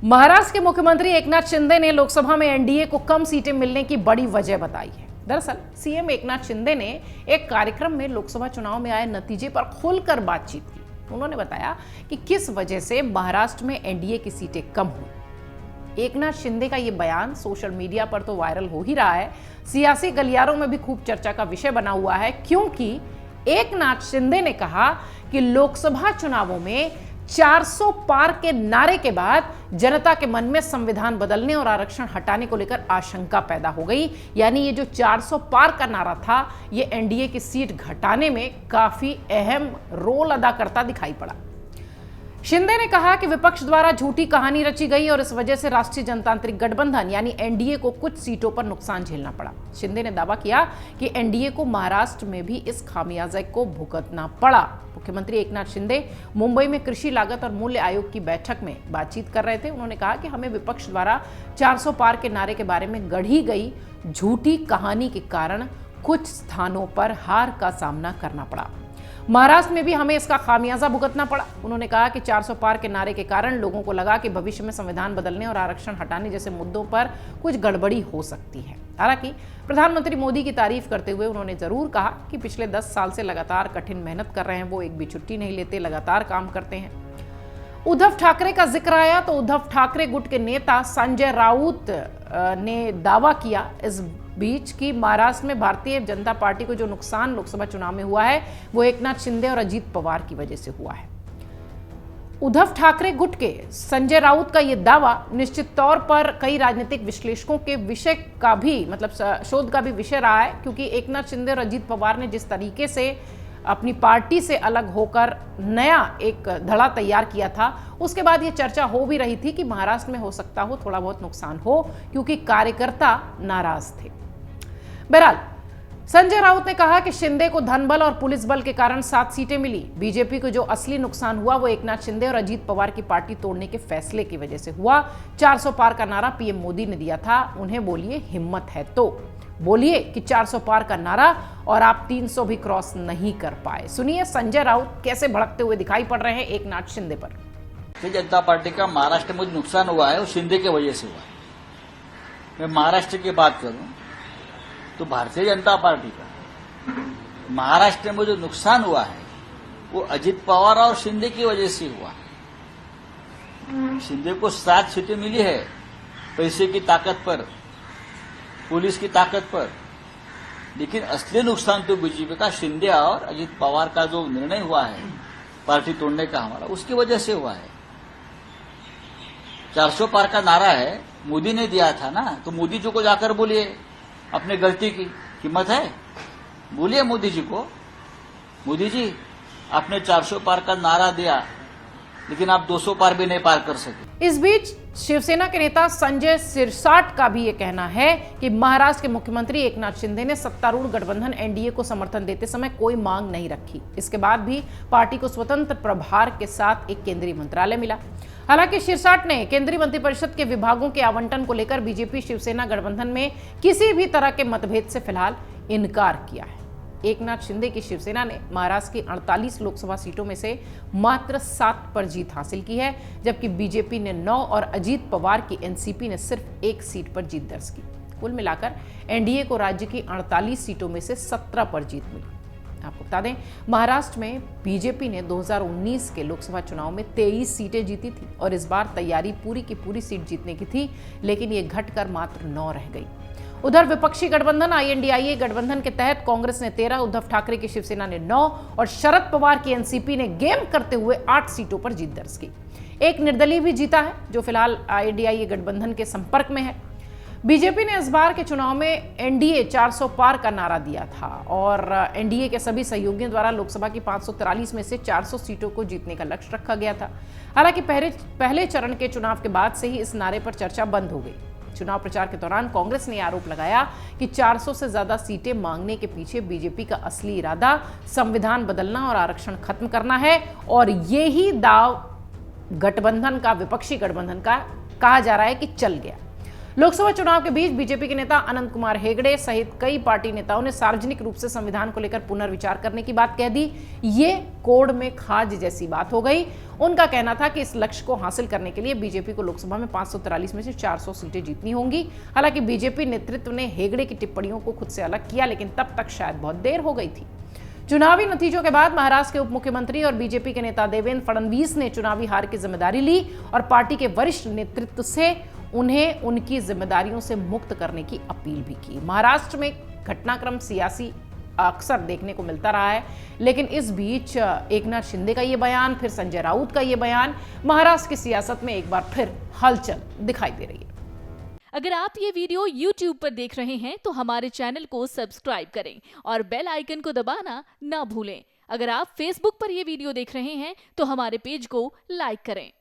महाराष्ट्र के मुख्यमंत्री एकनाथ शिंदे ने लोकसभा में एनडीए को कम सीटें मिलने की बड़ी वजह बताई है। दरअसल सीएम एकनाथ शिंदे ने एक कार्यक्रम में लोकसभा चुनाव में आए नतीजे पर खुलकर बातचीत की। उन्होंने बताया कि किस वजह से महाराष्ट्र में एनडीए की सीटें कम हुई। एकनाथ शिंदे का यह बयान सोशल मीडिया पर तो वायरल हो ही रहा है, सियासी गलियारों में भी खूब चर्चा का विषय बना हुआ है, क्योंकि एकनाथ शिंदे ने कहा कि लोकसभा चुनावों में 400 पार के नारे के बाद जनता के मन में संविधान बदलने और आरक्षण हटाने को लेकर आशंका पैदा हो गई। यानी ये जो 400 पार का नारा था, ये एनडीए की सीट घटाने में काफी अहम रोल अदा करता दिखाई पड़ा। शिंदे ने कहा कि विपक्ष द्वारा झूठी कहानी रची गई और इस वजह से राष्ट्रीय जनतांत्रिक गठबंधन यानी एनडीए को कुछ सीटों पर नुकसान झेलना पड़ा। शिंदे ने दावा किया कि एनडीए को महाराष्ट्र में भी इस खामियाजे को भुगतना पड़ा। मुख्यमंत्री एकनाथ शिंदे मुंबई में कृषि लागत और मूल्य आयोग की बैठक में बातचीत कर रहे थे। उन्होंने कहा कि हमें विपक्ष द्वारा 400 पार के नारे के बारे में गढ़ी गई झूठी कहानी के कारण कुछ स्थानों पर हार का सामना करना पड़ा। महाराष्ट्र में भी हमें इसका खामियाजा भुगतना पड़ा। उन्होंने कहा कि 400 पार के नारे के कारण लोगों को लगा कि भविष्य में संविधान बदलने और आरक्षण हटाने जैसे मुद्दों पर कुछ गड़बड़ी हो सकती है। हालांकि प्रधानमंत्री मोदी की तारीफ करते हुए उन्होंने जरूर कहा कि पिछले 10 साल से लगातार कठिन मेहनत कर रहे हैं, वो एक भी छुट्टी नहीं लेते, लगातार काम करते हैं। उद्धव ठाकरे का जिक्र आया तो उद्धव ठाकरे गुट के नेता संजय राउत ने दावा किया इस बीच की महाराष्ट्र में भारतीय जनता पार्टी को जो नुकसान लोकसभा चुनाव में हुआ है वो एकनाथ शिंदे और अजीत पवार की वजह से हुआ है। उद्धव ठाकरे गुट के संजय राउत का यह दावा निश्चित तौर पर कई राजनीतिक विश्लेषकों के विषय का भी शोध का भी विषय रहा है, क्योंकि एकनाथ शिंदे और अजीत पवार ने जिस तरीके से अपनी पार्टी से अलग होकर नया एक धड़ा तैयार किया था, उसके बाद ये चर्चा हो भी रही थी कि महाराष्ट्र में हो सकता हो थोड़ा बहुत नुकसान हो, क्योंकि कार्यकर्ता नाराज थे। बहरहाल संजय राउत ने कहा कि शिंदे को धनबल और पुलिस बल के कारण 7 सीटें मिली। बीजेपी को जो असली नुकसान हुआ वो एकनाथ शिंदे और अजीत पवार की पार्टी तोड़ने के फैसले की वजह से हुआ। 400 पार का नारा पीएम मोदी ने दिया था, उन्हें बोलिए हिम्मत है तो बोलिए कि 400 पार का नारा और आप 300 भी क्रॉस नहीं कर पाए। सुनिए संजय राउत कैसे भड़कते हुए दिखाई पड़ रहे हैं एकनाथ शिंदे पर। भारतीय जनता पार्टी का महाराष्ट्र में जो नुकसान हुआ है वो शिंदे की वजह से हुआ है। मैं महाराष्ट्र की बात करूं तो भारतीय जनता पार्टी का महाराष्ट्र में जो नुकसान हुआ है वो अजित पवार और शिंदे की वजह से हुआ है। शिंदे को 7 सीटें मिली है पैसे की ताकत पर, पुलिस की ताकत पर, लेकिन असली नुकसान तो बीजेपी का शिंदे और अजित पवार का जो निर्णय हुआ है पार्टी तोड़ने का हमारा, उसकी वजह से हुआ है। 400 पार का नारा है, मोदी ने दिया था ना, तो मोदी जी को जाकर बोलिए अपने गलती की हिम्मत है, बोलिए मोदी जी को, मोदी जी आपने 400 पार का नारा दिया लेकिन आप 200 पार भी नहीं पार कर सके। इस बीच शिवसेना के नेता संजय सिरसाट का भी ये कहना है कि महाराष्ट्र के मुख्यमंत्री एकनाथ शिंदे ने सत्तारूढ़ गठबंधन एनडीए को समर्थन देते समय कोई मांग नहीं रखी। इसके बाद भी पार्टी को स्वतंत्र प्रभार के साथ एक केंद्रीय मंत्रालय मिला। हालांकि सिरसाट ने केंद्रीय मंत्रिपरिषद के विभागों के आवंटन को लेकर बीजेपी शिवसेना गठबंधन में किसी भी तरह के मतभेद से फिलहाल इनकार किया है। एकनाथ शिंदे की शिवसेना ने महाराष्ट्र की 48 लोकसभा सीटों में से मात्र 7 पर जीत हासिल की है, जबकि बीजेपी ने 9 और अजीत पवार की एनसीपी ने सिर्फ 1 सीट पर जीत दर्ज की। कुल मिलाकर एनडीए को राज्य की 48 सीटों में से 17 पर जीत मिली। आपको बता दें, महाराष्ट्र में बीजेपी ने 2019 के लोकसभा चुनाव में 23 सीटें जीती थी और इस बार तैयारी पूरी की पूरी सीट जीतने की थी, लेकिन ये घटकर मात्र 9 रह गई। उधर विपक्षी गठबंधन आईएनडीआईए गठबंधन के तहत कांग्रेस ने 13, उद्धव ठाकरे की शिवसेना ने 9 और शरद पवार की एनसीपी ने गेम करते हुए 8 सीटों पर जीत दर्ज की। एक निर्दलीय भी जीता है जो फिलहाल आईएनडीआईए गठबंधन के संपर्क में है। बीजेपी ने इस बार के चुनाव में एनडीए 400 पार का नारा दिया था और एनडीए के सभी सहयोगियों द्वारा लोकसभा की 543 में से 400 सीटों को जीतने का लक्ष्य रखा गया था। हालांकि पहले चरण के चुनाव के बाद से ही इस नारे पर चर्चा बंद हो गई। चुनाव प्रचार के दौरान कांग्रेस ने आरोप लगाया कि 400 से ज्यादा सीटें मांगने के पीछे बीजेपी का असली इरादा संविधान बदलना और आरक्षण खत्म करना है और यही दाव गठबंधन का, विपक्षी गठबंधन का कहा जा रहा है कि चल गया। लोकसभा चुनाव के बीच बीजेपी के नेता अनंत कुमार हेगड़े सहित कई पार्टी नेताओं ने सार्वजनिक रूप से संविधान को लेकर पुनर्विचार करने की बात कह दी। ये कोड़ में खाज जैसी बात हो गई। उनका कहना था कि इस लक्ष्य को हासिल करने के लिए बीजेपी को लोकसभा में 543 में से 400 सीटें जीतनी होंगी। हालांकि बीजेपी नेतृत्व ने हेगड़े की टिप्पणियों को खुद से अलग किया, लेकिन तब तक शायद बहुत देर हो गई थी। चुनावी नतीजों के बाद महाराष्ट्र के उप मुख्यमंत्री और बीजेपी के नेता देवेंद्र फडणवीस ने चुनावी हार की जिम्मेदारी ली और पार्टी के वरिष्ठ नेतृत्व से उन्हें उनकी जिम्मेदारियों से मुक्त करने की अपील भी की। महाराष्ट्र में घटनाक्रम सियासी अक्सर देखने को मिलता रहा है, लेकिन इस बीच एकनाथ शिंदे का ये बयान, फिर संजय राउत का ये बयान, महाराष्ट्र की सियासत में एक बार फिर हलचल दिखाई दे रही है। अगर आप ये वीडियो YouTube पर देख रहे हैं तो हमारे चैनल को सब्सक्राइब करें और बेल आइकन को दबाना ना भूलें। अगर आप Facebook पर ये वीडियो देख रहे हैं तो हमारे पेज को लाइक करें।